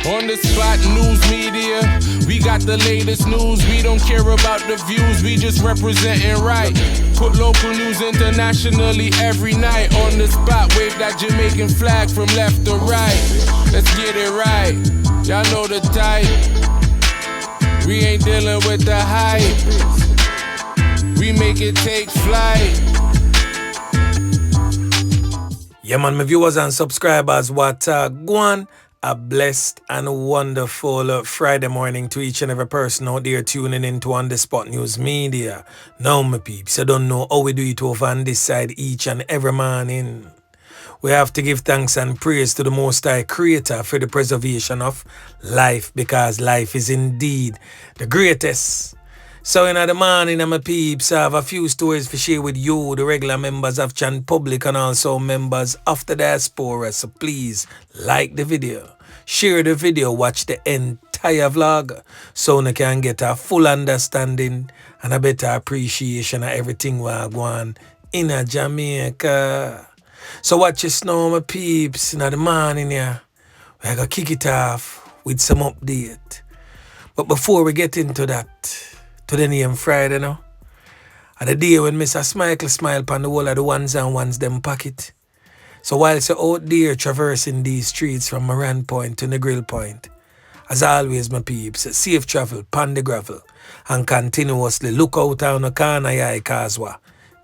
On the spot news media, we got the latest news. We don't care about the views, we just representing right. Put local news internationally every night. On the spot, wave that Jamaican flag from left to right. Let's get it right, y'all know the type. We ain't dealing with the hype. We make it take flight. Yeah man, my viewers and subscribers, what go on. A blessed and wonderful Friday morning to each and every person out there tuning into On The Spot News Media. Now my peeps, I don't know how we do it over on this side each and every morning. We have to give thanks and praise to the Most High Creator for the preservation of life, because life is indeed the greatest. So in the morning, my peeps, I have a few stories to share with you, the regular members of Chan Public and also members of the diaspora. So please like the video, share the video, watch the entire vlog so you can get a full understanding and a better appreciation of everything we're going in Jamaica. So watch your snow, my peeps, in the morning here. We're going to kick it off with some update. But before we get into that, to the name Friday now, at the day when Mr. Smile smile upon the whole of the ones and ones them pocket. So whilst you're out there traversing these streets from Moran Point to the Grill Point, as always my peeps, safe travel, pan the gravel, and continuously look out on the corner eye Kazwa.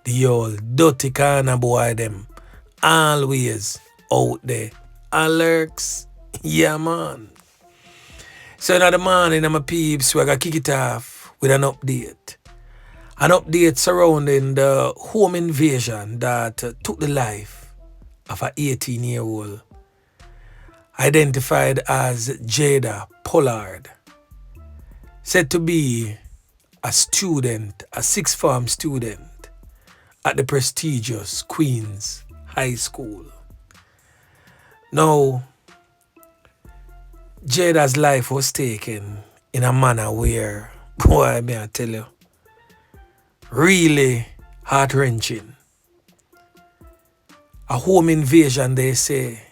The old dirty corner boy them, always out there, alerts, yeah man. So in the morning my peeps, we're going to kick it off with an update. An update surrounding the home invasion that took the life of an 18-year-old identified as Jada Pollard, said to be a student, a sixth form student at the prestigious Queen's High School. Now, Jada's life was taken in a manner where, boy, may I tell you, really heart-wrenching. A home invasion, they say.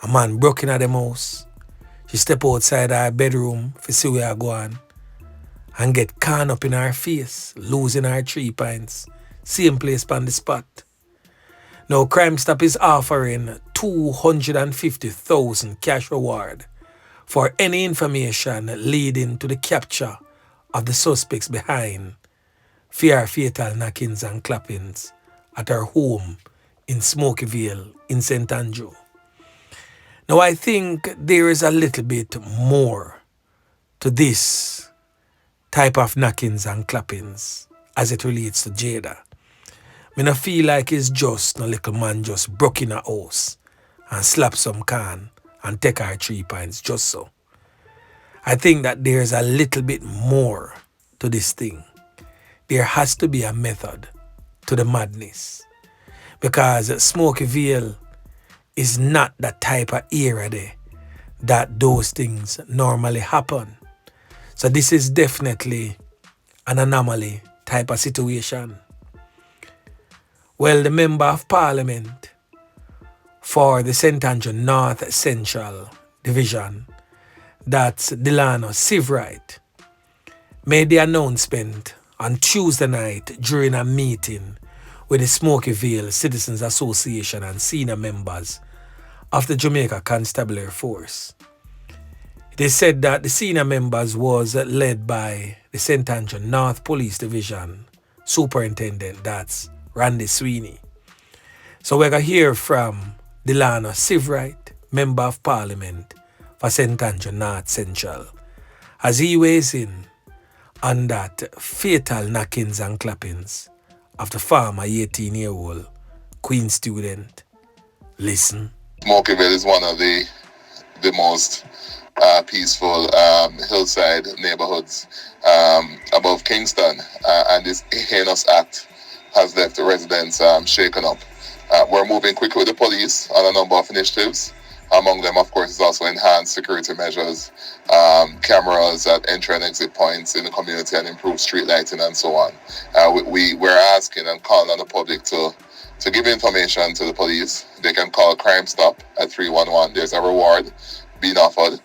A man broke in at the house. She step outside her bedroom to see where I go on and get can up in her face, losing her 3 pints. Same place on the spot. Now, Crime Stop is offering 250,000 cash reward for any information leading to the capture of the suspects behind fatal knockings and clappings at her home in Smokyville in St. Andrew. Now I think there is a little bit more to this type of knockings and clappings as it relates to Jada. I don't feel like it's just a little man just broke in a house and slap some can and take her 3 pints just so. I think that there's a little bit more to this thing. There has to be a method to the madness, because Smokyville is not the type of area there that those things normally happen. So this is definitely an anomaly type of situation. Well, the Member of Parliament for the St. Andrew North Central Division, that's Delano Sivrite, made the announcement on Tuesday night during a meeting with the Smokyville Citizens Association and senior members of the Jamaica Constabulary Force. They said that the senior members was led by the St. Andrew North Police Division Superintendent, that's Randy Sweeney. So we're going to hear from Delano Sivrite, Member of Parliament for St. Andrew North Central, as he weighs in on that fatal knockings and clappings of the former 18-year-old Queen student. Listen. Smokyville is one of the most peaceful hillside neighborhoods above Kingston, and this heinous act has left the residents shaken up. We're moving quickly with the police on a number of initiatives. Among them, of course, is also enhanced security measures, cameras at entry and exit points in the community, and improved street lighting and so on. We're asking and calling on the public to give information to the police. They can call Crime Stop at 311. There's a reward being offered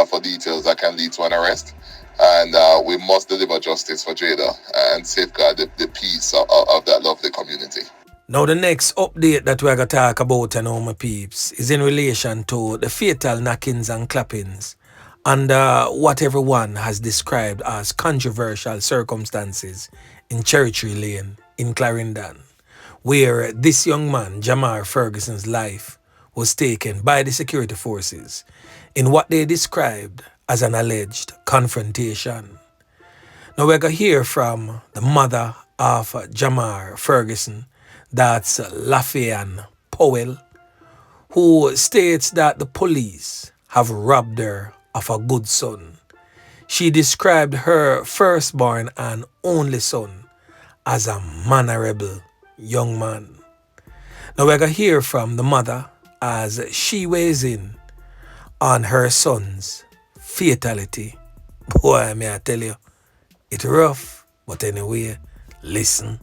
for details that can lead to an arrest. And we must deliver justice for Jada and safeguard the peace of that lovely community. Now the next update that we're going to talk about, my peeps, is in relation to the fatal knockings and clappings under what everyone has described as controversial circumstances in Chadroy Lane in Clarendon, where this young man, Jamar Ferguson's life was taken by the security forces in what they described as an alleged confrontation. Now we're going to hear from the mother of Jamar Ferguson, that's Lafian Powell, who states that the police have robbed her of a good son. She described her firstborn and only son as a mannerable young man. Now we're going to hear from the mother as she weighs in on her son's fatality. Boy, may I tell you, it's rough, but anyway, listen.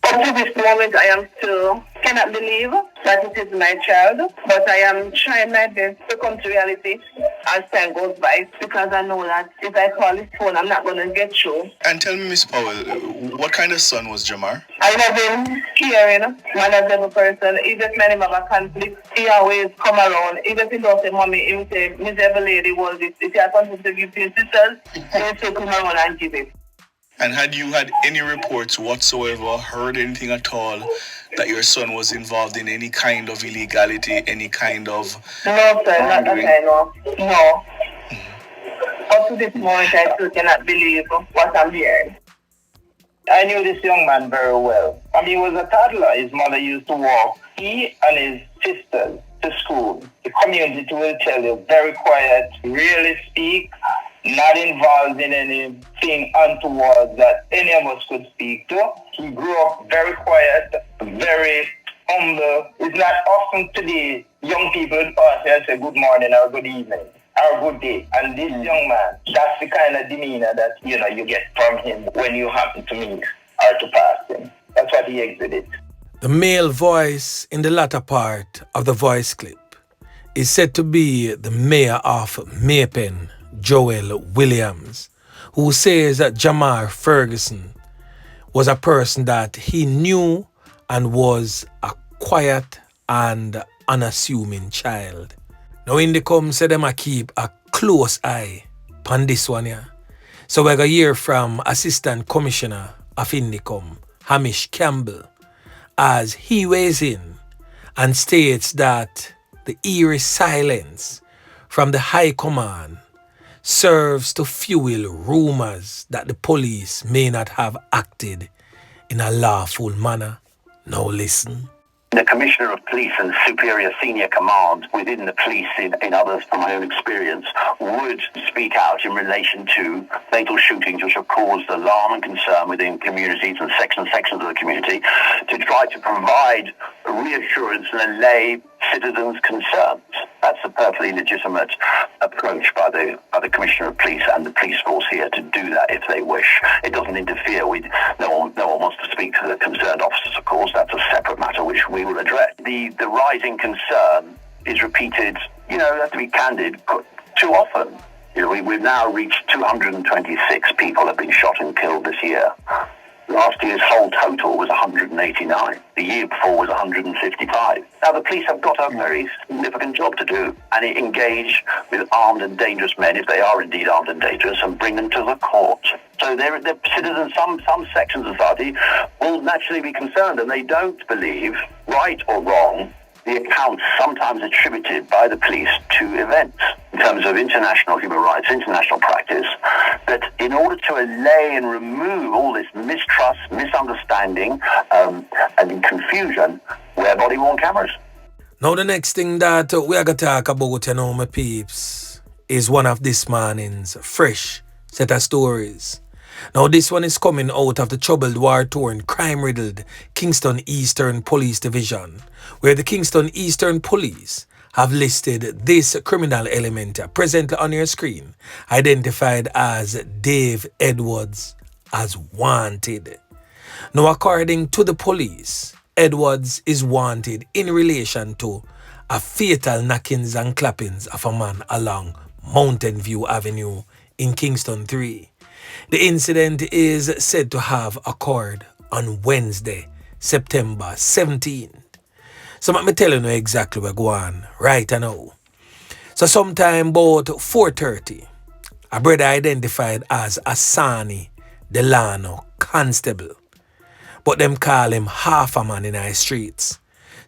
Up to this moment, I am still cannot believe that it is my child, but I am trying my best to come to reality as time goes by, because I know that if I call his phone, I'm not going to get through. And tell me, Miss Powell, what kind of son was Jamar? I love him, caring, manageable person. Even if many have a conflict, he always come around. Even if he don't say, Mommy, he will say, Miss Lady was this. If you have something to give to your sisters, he will say, come around and give it. And had you had any reports whatsoever, heard anything at all, that your son was involved in any kind of illegality, any kind of... No, sir, not that I know. No. Up to this moment, I still cannot believe what I'm hearing. I knew this young man very well. When he was a toddler, his mother used to walk he and his sisters to school. The community will tell you, very quiet, rarely speak, not involved in anything untoward that any of us could speak to. He grew up very quiet, very humble. It's not often today young people pass and say good morning or good evening or good day. And this young man, that's the kind of demeanor that you get from him when you happen to meet or to pass him. That's what he exhibited. The male voice in the latter part of the voice clip is said to be the mayor of Maypen, Joel Williams, who says that Jamar Ferguson was a person that he knew and was a quiet and unassuming child. Now in the come say them a keep a close eye on this one here. So we're going to hear from Assistant Commissioner of Indicom, Hamish Campbell, as he weighs in and states that the eerie silence from the High Command serves to fuel rumors that the police may not have acted in a lawful manner. Now listen. The Commissioner of Police and superior senior command within the police, in others from my own experience, would speak out in relation to fatal shootings which have caused alarm and concern within communities and sections of the community, to try to provide reassurance and allay citizens' concerns. That's a perfectly legitimate approach by the Commissioner of Police and the police force here to do that if they wish. It doesn't interfere with, no one wants to speak to the concerned officers, of course. That's a separate matter which we will address. The rising concern is repeated, you have to be candid, too often. We've now reached 226 people have been shot and killed this year. Last year's whole total was 189. The year before was 155. Now, the police have got a very significant job to do, and engage with armed and dangerous men, if they are indeed armed and dangerous, and bring them to the court. So they're citizens, some sections of society will naturally be concerned, and they don't believe, right or wrong, the accounts sometimes attributed by the police to events in terms of international human rights, international practice, that in order to allay and remove all this mistrust, misunderstanding, and confusion, wear body-worn cameras. Now the next thing that we are going to talk about, my peeps, is one of this morning's fresh set of stories. Now this one is coming out of the troubled, war-torn, crime-riddled Kingston Eastern Police Division, where the Kingston Eastern Police have listed this criminal element presently on your screen, identified as Dave Edwards, as wanted. Now according to the police, Edwards is wanted in relation to a fatal knockings and clappings of a man along Mountain View Avenue in Kingston 3. The incident is said to have occurred on Wednesday, September 17th. So let me tell you exactly what's going on right now. So sometime about 4:30, a brother identified as Asani Delano Constable, but them call him half a man in our streets,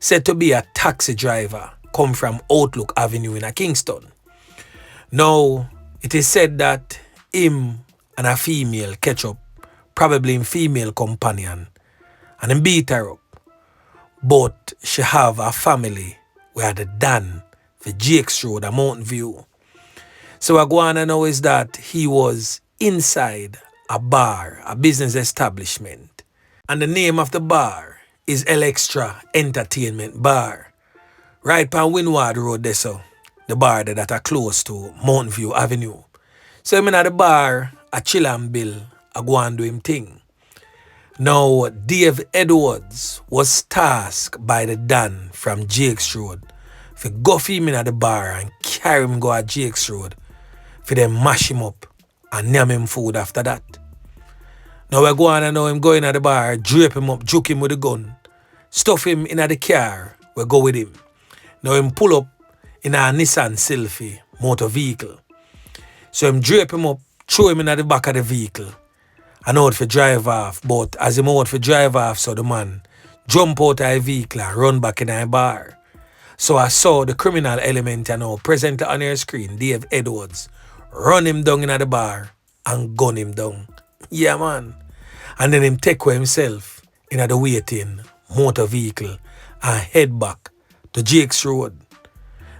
said to be a taxi driver come from Outlook Avenue in Kingston. Now, it is said that him and a female catch up, probably him female companion, and him beat her up. But she have a family where the Dan for Jake's Road, a Mountain View. So what go on now is that he was inside a bar, a business establishment. And the name of the bar is El Extra Entertainment Bar. Right on Windward Road there, so the bar that are close to Mountain View Avenue. So I'm in the bar, a chill and bill, a go and do him thing. Now, Dave Edwards was tasked by the Dan from Jake's Road for go for him in the bar and carry him go at Jake's Road for them mash him up and name him food after that. Now we go on and now him go in at the bar, drape him up, juke him with a gun, stuff him in the car, we go with him. Now him pull up in a Nissan Sylphy motor vehicle. So him drape him up, throw him in the back of the vehicle and out for drive off. But as him out for drive off, so the man jump out of the vehicle and run back in the bar. So I saw the criminal element present on your screen, Dave Edwards, run him down in the bar and gun him down. Yeah, man. And then him take away himself in the waiting motor vehicle and head back to Jake's Road.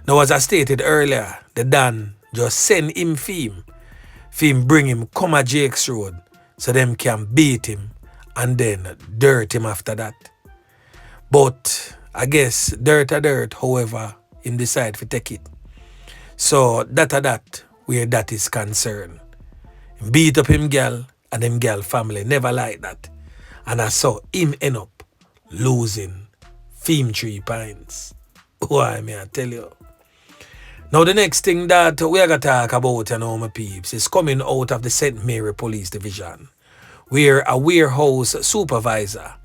Now, as I stated earlier, the Dan just send him for him bring him come at Jake's Road so them can beat him and then dirt him after that. But I guess dirt, however, him decide to take it. So that where that is concerned. Him beat up him Gyal and him Gyal family never like that. And I saw him end up losing 3 points. Why may I tell you? Now the next thing that we are going to talk about, my peeps, is coming out of the St. Mary Police Division, where a warehouse supervisor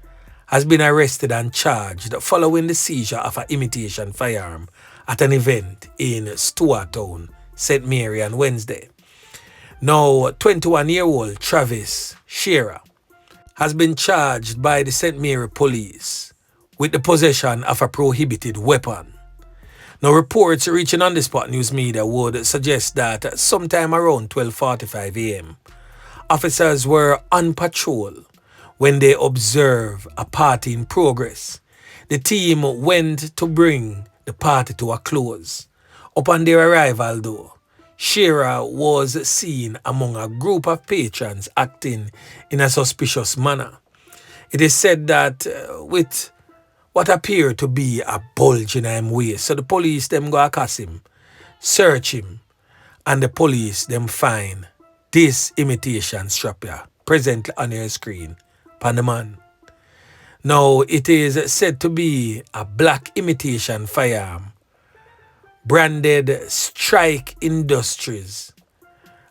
has been arrested and charged following the seizure of an imitation firearm at an event in Stewarttown, St. Mary on Wednesday. Now, 21-year-old Travis Shearer has been charged by the St. Mary Police with the possession of a prohibited weapon. Now, reports reaching on the Spot News Media would suggest that sometime around 12:45 a.m., officers were on patrol when they observed a party in progress. The team went to bring the party to a close. Upon their arrival, though, Shearer was seen among a group of patrons acting in a suspicious manner. It is said that with what appeared to be a bulge in his waist, so the police them go accost him, search him, and the police them find this imitation strap here, presently on your screen, upon the man. Now, it is said to be a black imitation firearm, branded Strike Industries,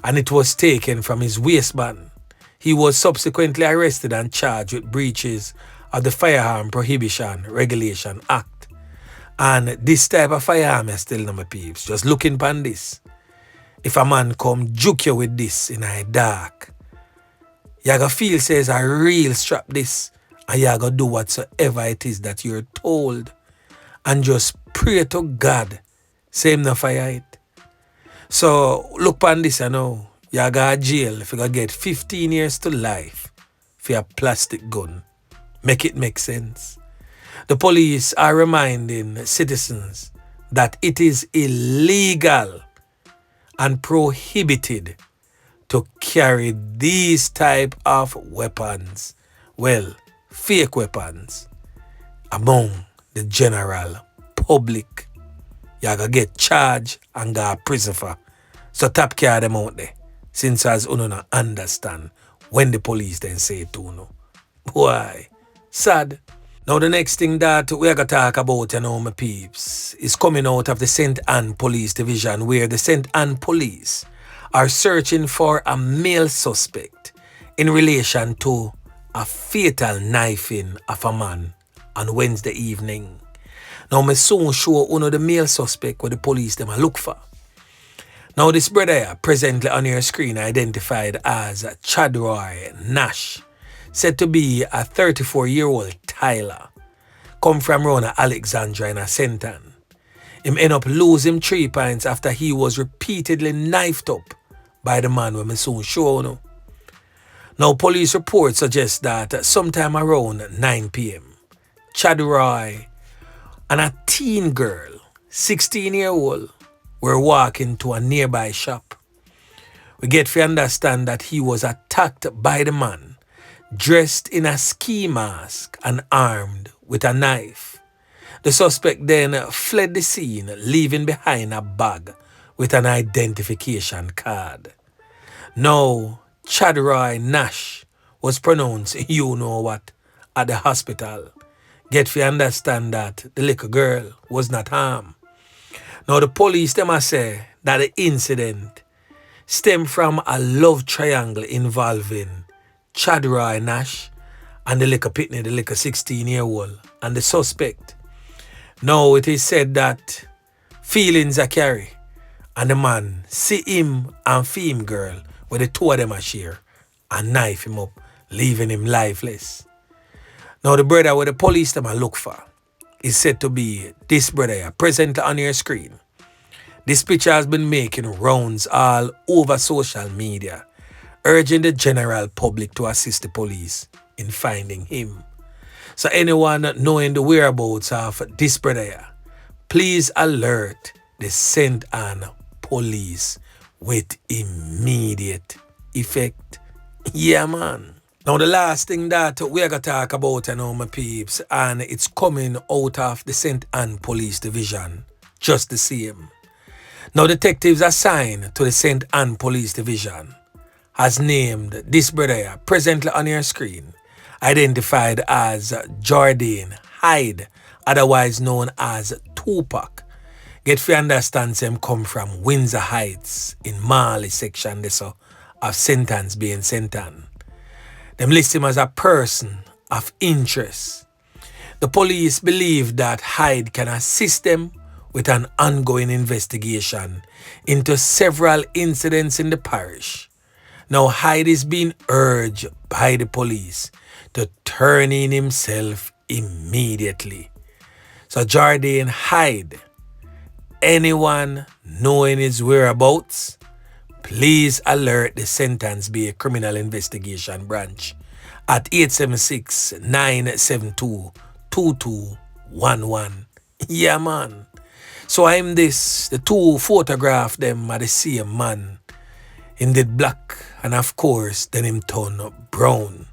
and it was taken from his waistband. He was subsequently arrested and charged with breaches of the Firearm Prohibition Regulation Act. And this type of firearm is still my peeps. Just looking upon this. If a man come juke you with this in a dark, you gonna feel says a real strap this, and you gonna do whatsoever it is that you're told. And just pray to God, say him no fire it. So look upon this, you know. You go to jail if you gonna get 15 years to life for a plastic gun. Make it make sense. The police are reminding citizens that it is illegal and prohibited to carry these type of weapons, well, fake weapons, among the general public. You gonna get charged and go to prison for. So tap care them out there, since as you don't understand when the police then say it to you. Why? Sad. Now the next thing that we are going to talk about, my peeps, is coming out of the St. Ann Police Division, where the St. Ann Police are searching for a male suspect in relation to a fatal knifing of a man on Wednesday evening. Now me soon show one of the male suspect what the police them a look for. Now this brother here, presently on your screen identified as Chadroy Nash, said to be a 34-year-old Tyler, come from around Alexandria in a St. Ann. Him end up losing 3 points after he was repeatedly knifed up by the man when me soon show you. Now police reports suggest that sometime around 9 p.m, Chadroy and a teen girl, 16-year-old, were walking to a nearby shop. We get to understand that he was attacked by the man, dressed in a ski mask and armed with a knife. The suspect then fled the scene, leaving behind a bag with an identification card. Now, Chadroy Nash was pronounced you know what at the hospital. Get to understand that the little girl was not harmed. Now the police them say that the incident stemmed from a love triangle involving Chadroy Nash and the little pitney, the little 16-year-old, and the suspect. Now it is said that feelings are carry, and the man see him and feme girl where the two of them are share and knife him up, leaving him lifeless. Now the brother where the police them are look for is said to be this brother here, present on your screen. This picture has been making rounds all over social media, urging the general public to assist the police in finding him. So anyone knowing the whereabouts of this brother here, please alert the St. Ann Police with immediate effect. Yeah, man. Now the last thing that we're going to talk about, my peeps, and it's coming out of the St. Ann Police Division, just the same. Now detectives assigned to the St. Ann Police Division has named this brother here, presently on your screen, identified as Jordan Hyde, otherwise known as Tupac. Get to understand him come from Windsor Heights in Marley section of St. Ann's being St. Ann. Them list him as a person of interest. The police believe that Hyde can assist them with an ongoing investigation into several incidents in the parish. Now Hyde is being urged by the police to turn in himself immediately. So Jordan Hyde, anyone knowing his whereabouts, please alert the St. Ann's Bay Criminal Investigation Branch at 876-972-2211. Yeah, man. So I'm this, the two photograph them are the same man. Him did black and of course then him turn brown.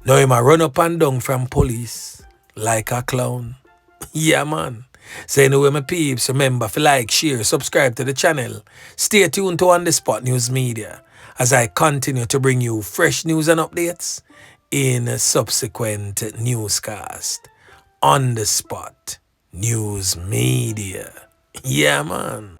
Now him a run up and down from police like a clown. Yeah, man. So anyway, my peeps, remember to like, share, subscribe to the channel. Stay tuned to On The Spot News Media as I continue to bring you fresh news and updates in a subsequent newscast. On The Spot News Media. Yeah, man.